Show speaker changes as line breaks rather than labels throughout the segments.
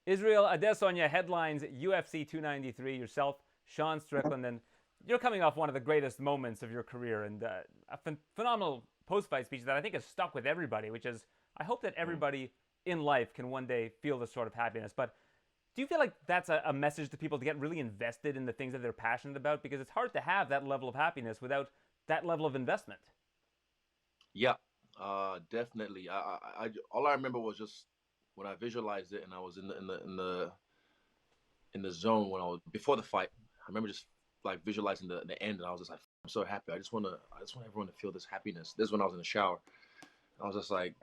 Israel Adesanya headlines UFC 293. Yourself, Sean Strickland, and you're coming off one of the greatest moments of your career and a phenomenal post-fight speech that I think has stuck with everybody. Which is, I hope that
Mm.
everybody in life can one day feel this sort of happiness. But do you feel like that's a message to people to get really invested in the things that they're passionate about? Because it's hard to have that level of happiness without that level of investment.
Yeah, definitely. All I remember was just when I visualized it, and I was in the zone when I was before the fight. I remember just like visualizing the end, and I was just like, I'm so happy. I just want everyone to feel this happiness. This is when I was in the shower. I was just like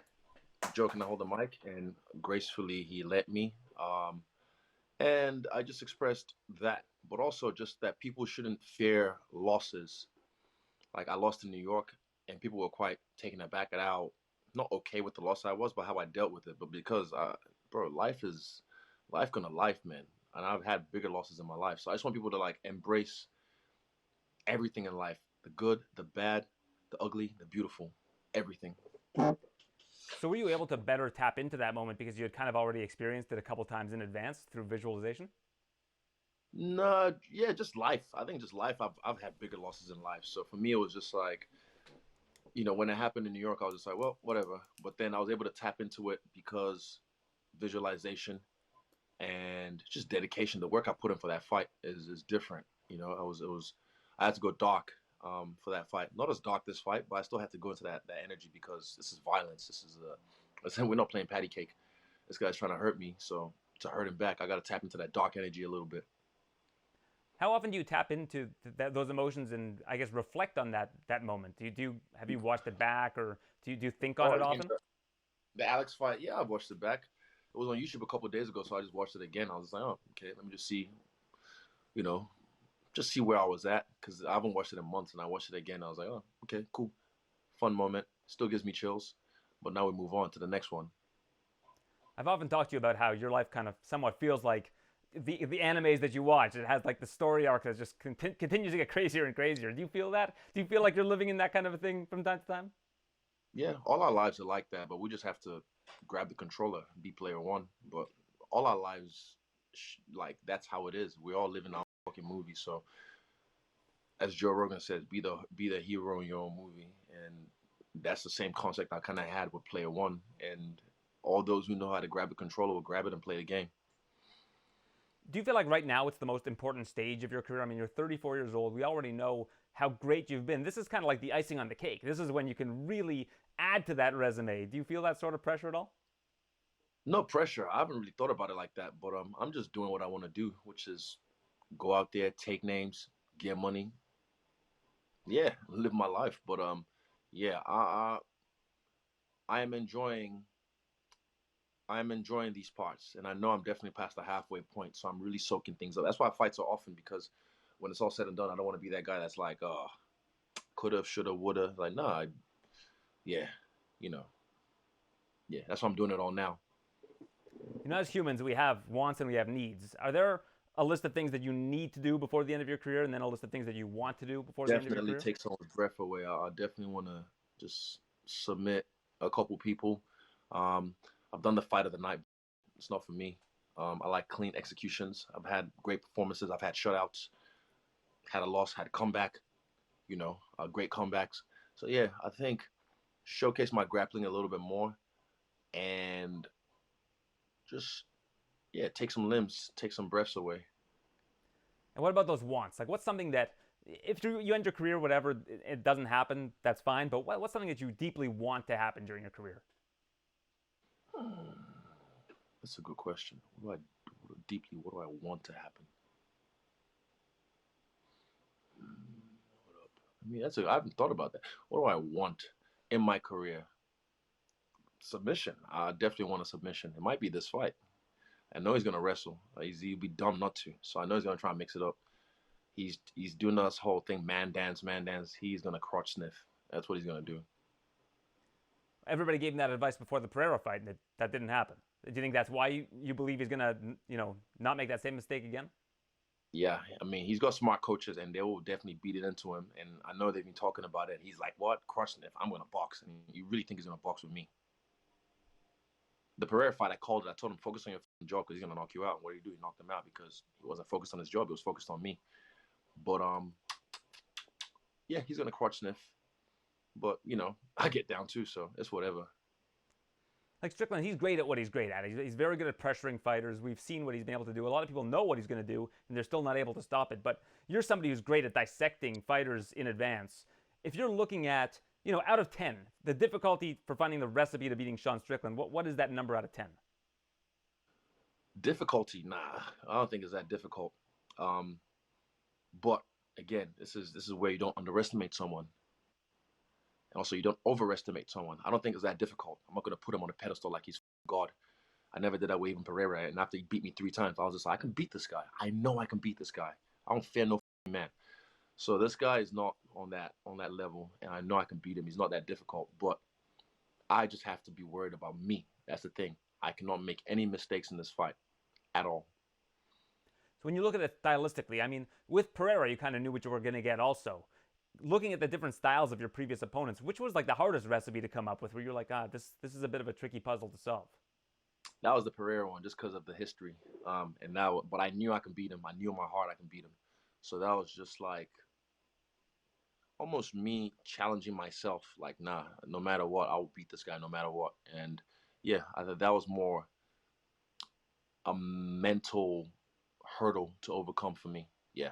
joking. I hold the mic, and gracefully he let me. And I just expressed that, but also just that people shouldn't fear losses. Like I lost in New York, and people were quite taken aback at how not okay with the loss I was, but how I dealt with it. But because, bro, life gonna life, man. And I've had bigger losses in my life, so I just want people to like embrace everything in life: the good, the bad, the ugly, the beautiful, everything.
So were you able to better tap into that moment because you had kind of already experienced it a couple times in advance through visualization?
No, yeah, just life. I think just life. I've had bigger losses in life, so for me, it was just like when it happened in New York, I was just like, well, whatever. But then I was able to tap into it because visualization and just dedication. The work I put in for that fight is different. I had to go dark for that fight. Not as dark this fight, but I still had to go into that energy because this is violence. We're not playing patty cake. This guy's trying to hurt me, so to hurt him back, I got to tap into that dark energy a little bit.
How often do you tap into those emotions and I guess reflect on that moment? Have you watched it back or do you think on
Oh,
it
you mean
often?
the Alex fight? Yeah, I watched it back. It was on YouTube a couple of days ago, so I just watched it again. I was just like, oh, okay, let me just see, you know, just see where I was at because I haven't watched it in months, and I watched it again. I was like, oh, okay, cool, fun moment. Still gives me chills, but now we move on to the next one.
I've often talked to you about how your life kind of somewhat feels like the animes that you watch. It has like the story arc that just continues to get crazier and crazier. Do you feel that? Do you feel like you're living in that kind of a thing from time to time?
Yeah, all our lives are like that, but we just have to grab the controller, and be player one. But all our lives, like that's how it is. We all live in our fucking movie. So, as Joe Rogan says, be the hero in your own movie, and that's the same concept I kind of had with player one. And all those who know how to grab the controller will grab it and play the game.
Do you feel like right now it's the most important stage of your career? I mean, you're 34 years old. We already know how great you've been. This is kind of like the icing on the cake. This is when you can really add to that resume. Do you feel that sort of pressure at all?
No pressure. I haven't really thought about it like that, but I'm just doing what I want to do, which is go out there, take names, get money, yeah, live my life. But yeah, I am enjoying these parts, and I know I'm definitely past the halfway point, so I'm really soaking things up. That's why I fight so often because when it's all said and done, I don't want to be that guy that's like, oh, coulda, shoulda, woulda. Like, nah, yeah, you know, yeah. That's why I'm doing it all now.
You know, as humans, we have wants and we have needs. Are there a list of things that you need to do before the end of your career and then a list of things that you want to do before the end of your
Definitely
career?
take someone's breath away. I definitely want to just submit a couple people. Um, I've done the fight of the night. It's not for me. I like clean executions. I've had great performances. I've had shutouts, had a loss, had a comeback. Great comebacks. So yeah, I think showcase my grappling a little bit more and just yeah, take some limbs, take some breaths away.
And what about those wants? Like, what's something that, if you end your career, whatever, it doesn't happen, that's fine. But what's something that you deeply want to happen during your career?
That's a good question. What do I want to happen? I mean, I haven't thought about that. What do I want in my career? Submission. I definitely want a submission. It might be this fight. I know he's gonna wrestle. He'd be dumb not to. So I know he's gonna try and mix it up. He's doing this whole thing, man dance, man dance. He's gonna crotch sniff. That's what he's gonna do.
Everybody gave him that advice before the Pereira fight, and that didn't happen. Do you think that's why you believe he's gonna, not make that same mistake again?
Yeah, I mean, he's got smart coaches, and they will definitely beat it into him. And I know they've been talking about it. He's like, "What? Crotch sniff? I'm gonna box." And you really think he's gonna box with me? the Pereira fight, I called it. I told him, focus on your job because he's gonna knock you out. What do you do? He knocked him out because he wasn't focused on his job. He was focused on me. But yeah, he's gonna crotch sniff. But I get down too, so it's whatever.
Like Strickland, he's great at what he's great at. He's very good at pressuring fighters. We've seen what he's been able to do. A lot of people know what he's going to do, and they're still not able to stop it. But you're somebody who's great at dissecting fighters in advance. If you're looking at, out of 10, the difficulty for finding the recipe to beating Sean Strickland, what is that number out of 10?
Difficulty? Nah, I don't think it's that difficult. But again, this is where you don't underestimate someone. And also, you don't overestimate someone. I don't think it's that difficult. I'm not going to put him on a pedestal like he's God. I never did that with even Pereira. And after he beat me 3 times, I was just like, I can beat this guy. I know I can beat this guy. I don't fear no man. So this guy is not on that level. And I know I can beat him. He's not that difficult. But I just have to be worried about me. That's the thing. I cannot make any mistakes in this fight at all.
So when you look at it stylistically, I mean, with Pereira, you kind of knew what you were going to get also. Looking at the different styles of your previous opponents, which was like the hardest recipe to come up with, where you're like, this is a bit of a tricky puzzle to solve?
That was the Pereira one, just because of the history. But I knew I could beat him. I knew in my heart I could beat him. So that was just like almost me challenging myself. Like, nah, no matter what, I will beat this guy no matter what. And yeah, I thought that was more a mental hurdle to overcome for me. Yeah.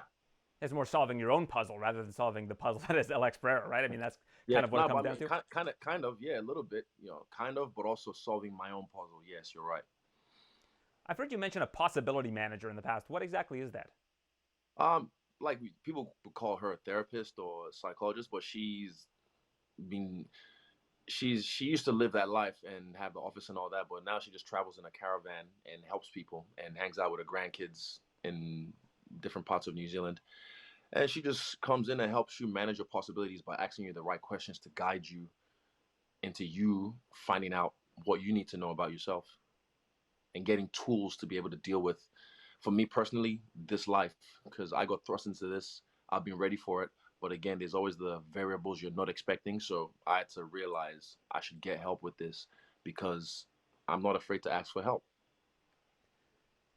It's more solving your own puzzle rather than solving the puzzle that is Alex Pereira, right? I mean, that's kind of what it comes down to.
Kind of, yeah, a little bit, kind of, but also solving my own puzzle. Yes, you're right.
I've heard you mention a possibility manager in the past. What exactly is that?
Like people would call her a therapist or a psychologist, but she used to live that life and have the office and all that, but now she just travels in a caravan and helps people and hangs out with her grandkids in different parts of New Zealand. And she just comes in and helps you manage your possibilities by asking you the right questions to guide you into you finding out what you need to know about yourself and getting tools to be able to deal with, for me personally, this life, because I got thrust into this. I've been ready for it. But again, there's always the variables you're not expecting. So I had to realize I should get help with this because I'm not afraid to ask for help.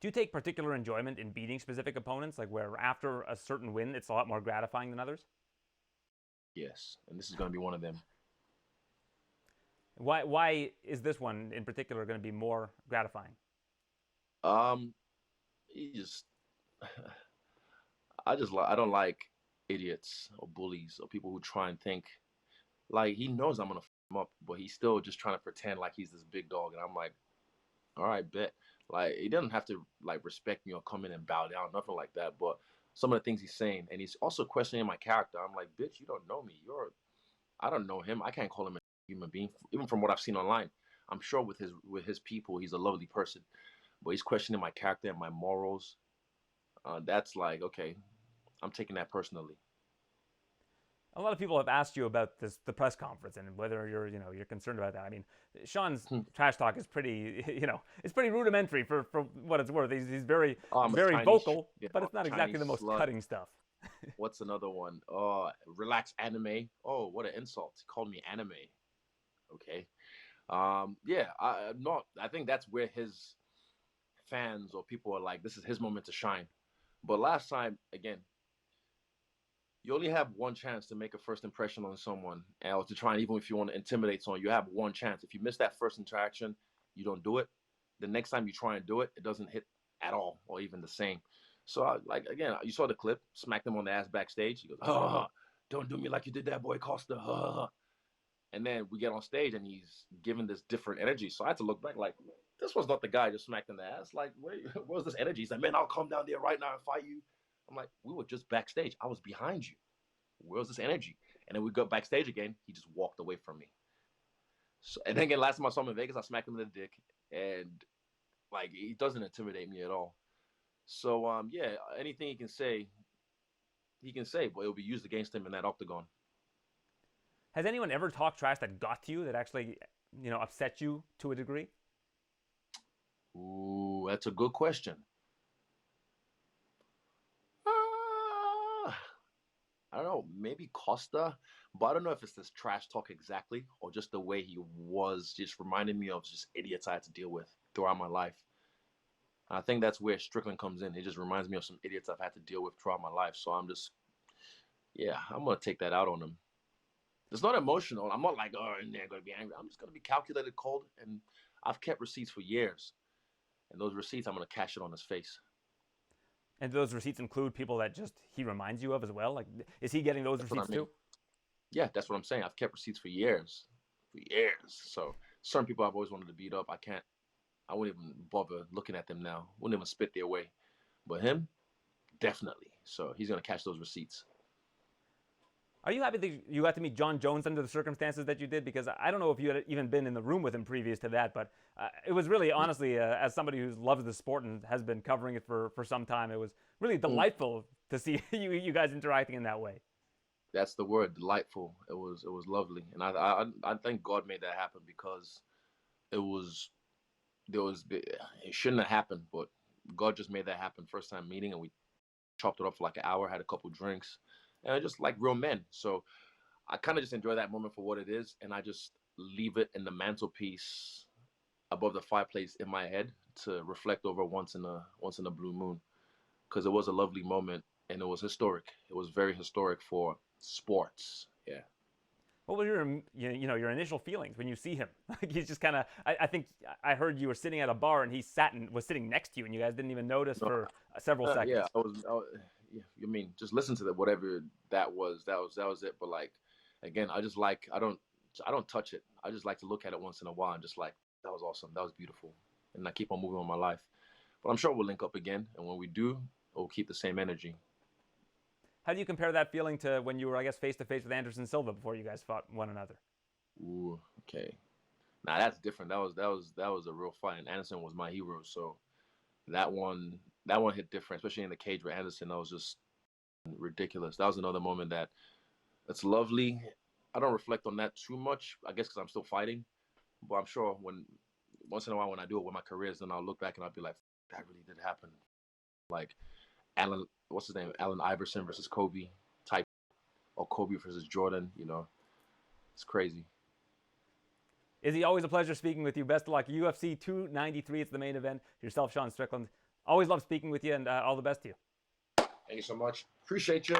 Do you take particular enjoyment in beating specific opponents, like where after a certain win, it's a lot more gratifying than others?
Yes, and this is going to be one of them.
Why is this one in particular going to be more gratifying?
He just, I don't like idiots or bullies or people who try and think like he knows I'm gonna f him up, but he's still just trying to pretend like he's this big dog, and I'm like, all right, bet. Like he doesn't have to like respect me or come in and bow down, nothing like that. But some of the things he's saying, and he's also questioning my character. I'm like, bitch, you don't know me. I don't know him. I can't call him a human being, even from what I've seen online. I'm sure with his people, he's a lovely person, but he's questioning my character and my morals. That's like, okay, I'm taking that personally.
A lot of people have asked you about the press conference, and whether you're concerned about that. I mean, Sean's trash talk is pretty, it's pretty rudimentary for what it's worth. He's very vocal, but it's not exactly the most cutting stuff.
What's another one? Oh, relax anime. Oh, what an insult! He called me anime. Okay. Yeah, I think that's where his fans or people are like, this is his moment to shine. But last time, again, you only have one chance to make a first impression on someone, or to try and, even if you want to intimidate someone, you have one chance. If you miss that first interaction, you don't do it. The next time you try and do it, it doesn't hit at all, or even the same. So, again, you saw the clip, smacked him on the ass backstage. He goes, don't do me like you did that boy Costa. And then we get on stage, and he's giving this different energy. So I had to look back like, this was not the guy just smacked in the ass. Like, where's this energy? He's like, man, I'll come down there right now and fight you. I'm like, we were just backstage. I was behind you. Where's this energy? And then we got backstage again. He just walked away from me. So, and then again, last time I saw him in Vegas, I smacked him in the dick. And, like, he doesn't intimidate me at all. So, yeah, anything he can say, but it'll be used against him in that octagon.
Has anyone ever talked trash that got to you, that actually, upset you to a degree?
Ooh, that's a good question. I don't know, maybe Costa, but I don't know if it's this trash talk exactly or just the way he was, just reminded me of just idiots I had to deal with throughout my life. And I think that's where Strickland comes in. He just reminds me of some idiots I've had to deal with throughout my life. So I'm just, yeah, I'm gonna take that out on him. It's not emotional. I'm not like, oh, and they're gonna be angry. I'm just gonna be calculated, cold, and I've kept receipts for years, and those receipts I'm gonna cash it on his face.
And do those receipts include people that just he reminds you of as well? Like, is he getting those
That's what I
receipts
mean.
too?
Yeah, that's what I'm saying. I've kept receipts for years. So certain people I've always wanted to beat up, I can't. I wouldn't even bother looking at them now. Wouldn't even spit their way. But him, definitely. So he's gonna catch those receipts.
Are you happy that you got to meet Jon Jones under the circumstances that you did? Because I don't know if you had even been in the room with him previous to that, but it was really, honestly, as somebody who loves the sport and has been covering it for some time, it was really delightful to see you guys interacting in that way.
That's the word, delightful. It was lovely, and I think God made that happen because it was it shouldn't have happened, but God just made that happen. First time meeting, and we chopped it up for like an hour, had a couple drinks, and just like real men. So I kind of just enjoy that moment for what it is, and I just leave it in the mantelpiece above the fireplace in my head to reflect over once in a blue moon, because it was a lovely moment and it was historic. It was very historic for sports. Yeah.
What were your initial feelings when you see him? Like he's just kind of. I think I heard you were sitting at a bar and he was sitting next to you and you guys didn't even notice
No,
for several
yeah,
seconds.
yeah, you mean just listen to that, whatever that was. That was it. But like, again, I don't touch it. I just like to look at it once in a while and just like that was awesome. That was beautiful, and I keep on moving on my life. But I'm sure we'll link up again, and when we do, we'll keep the same energy.
How do you compare that feeling to when you were, I guess, face to face with Anderson Silva before you guys fought one another?
Ooh, okay. Now that's different. That was a real fight, and Anderson was my hero. So that one that one hit different, especially in the cage with Anderson. That was just ridiculous. That was another moment that's lovely. I don't reflect on that too much, I guess, because I'm still fighting. But I'm sure when once in a while when I do it with my careers, then I'll look back and I'll be like, that really did happen. Like Allen, what's his name? Allen Iverson versus Kobe type, or Kobe versus Jordan. It's crazy.
Izzy, always a pleasure speaking with you. Best of luck. UFC 293, it's the main event. Yourself, Sean Strickland. Always love speaking with you, and all the best to you.
Thank you so much. Appreciate you.